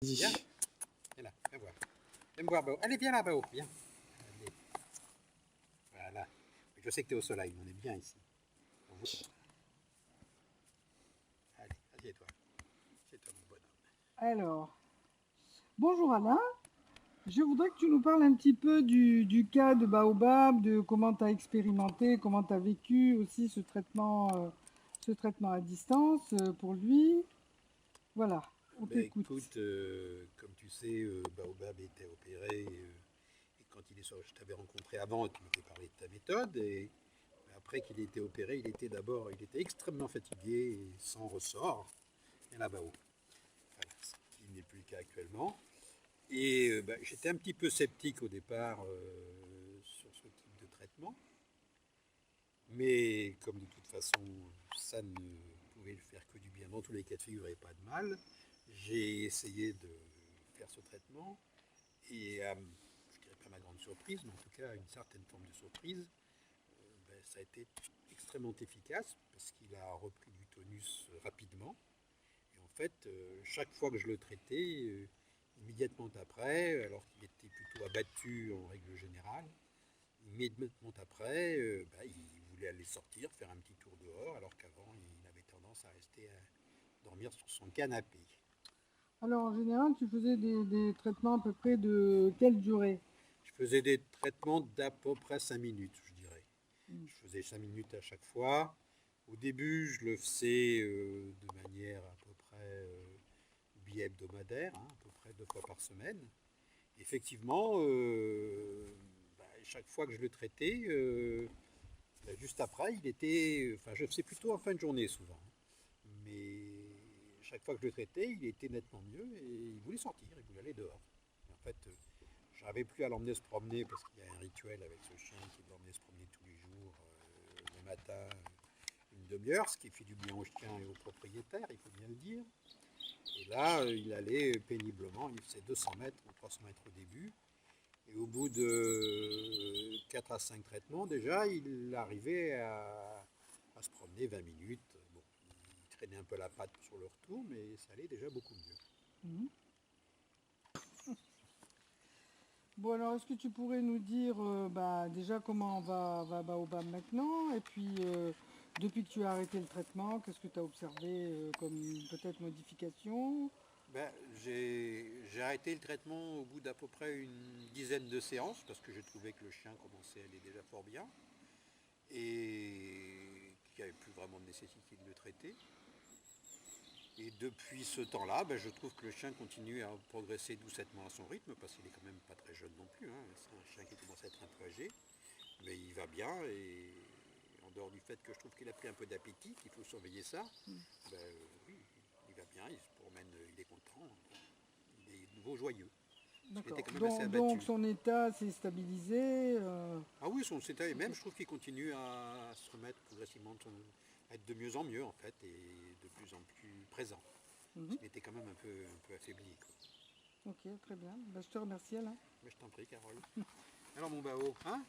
Viens, viens là, viens voir. Viens me voir, Bao. Allez, viens là, Bao, viens. Allez. Voilà. Je sais que tu es au soleil, on est bien ici. Allez, assieds-toi. Assieds-toi, mon bonhomme. Alors, bonjour Alain, je voudrais que tu nous parles un petit peu du cas de Baobab, de comment tu as expérimenté, comment tu as vécu aussi ce traitement à distance pour lui. Voilà, on Ben t'écoute. écoute, comme tu sais, Baobab était opéré et quand il est sorti, je t'avais rencontré avant, tu m'avais parlé de ta méthode et après qu'il ait été opéré, il était extrêmement fatigué et sans ressort. Et là, Bao. Voilà, ce qui n'est plus le cas actuellement. Et j'étais un petit peu sceptique au départ sur ce type de traitement, mais comme de toute façon ça ne pouvait le faire que du bien, dans tous les cas de figure, et pas de mal, j'ai essayé de faire ce traitement et je dirais pas ma grande surprise, mais en tout cas une certaine forme de surprise, ça a été extrêmement efficace parce qu'il a repris du tonus rapidement. Et en fait, chaque fois que je le traitais, immédiatement après, alors qu'il était plutôt abattu en règle générale, immédiatement après, il voulait aller sortir, faire un petit tour dehors, alors qu'avant, il avait tendance à rester à dormir sur son canapé. Alors en général, tu faisais des traitements à peu près de quelle durée? Je faisais des traitements d'à peu près 5 minutes, je dirais. Mm. Je faisais 5 minutes à chaque fois. Au début, je le faisais de manière à peu près bi-hebdomadaire, hein, à peu près 2 fois par semaine. Effectivement, chaque fois que je le traitais, juste après, il était. Enfin, je le faisais plutôt en fin de journée souvent. Mais chaque fois que je le traitais, il était nettement mieux et il voulait sortir, il voulait aller dehors. Et en fait, j'arrivais plus à l'emmener se promener parce qu'il y a un rituel avec ce chien qui doit l'emmener se promener tous les jours, le matin, une demi-heure, ce qui fait du bien au chien et au propriétaire, il faut bien le dire. Et là, il allait péniblement, il faisait 200 mètres ou 300 mètres au début. Et au bout de 4 à 5 traitements, déjà, il arrivait à se promener 20 minutes. Bon, il traînait un peu la patte sur le retour, mais ça allait déjà beaucoup mieux. Mhm. Bon alors, est-ce que tu pourrais nous dire déjà comment va Baobab maintenant? Et puis, depuis que tu as arrêté le traitement, qu'est-ce que tu as observé comme peut-être modification? J'ai arrêté le traitement au bout d'à peu près une dizaine de séances parce que j'ai trouvé que le chien commençait à aller déjà fort bien et qu'il n'y avait plus vraiment de nécessité de le traiter. Et depuis ce temps-là, je trouve que le chien continue à progresser doucettement à son rythme, parce qu'il est quand même pas très jeune non plus, hein. C'est un chien qui commence à être un peu âgé, mais il va bien, et en dehors du fait que je trouve qu'il a pris un peu d'appétit, qu'il faut surveiller ça, oui, il va bien, il se promène, il est content, il est de nouveau joyeux, parce qu'il était D'accord. quand même assez Donc abattu. son état s'est stabilisé. Ah oui, son état, et Ok. même je trouve qu'il continue à se remettre progressivement, à être de mieux en mieux en fait, et de plus en plus présent. Parce Mhm. qu'il était quand même un peu affaibli, quoi. Ok, très bien. Ben, je te remercie Alain. Mais je t'en prie, Carole. Alors mon Bao, hein?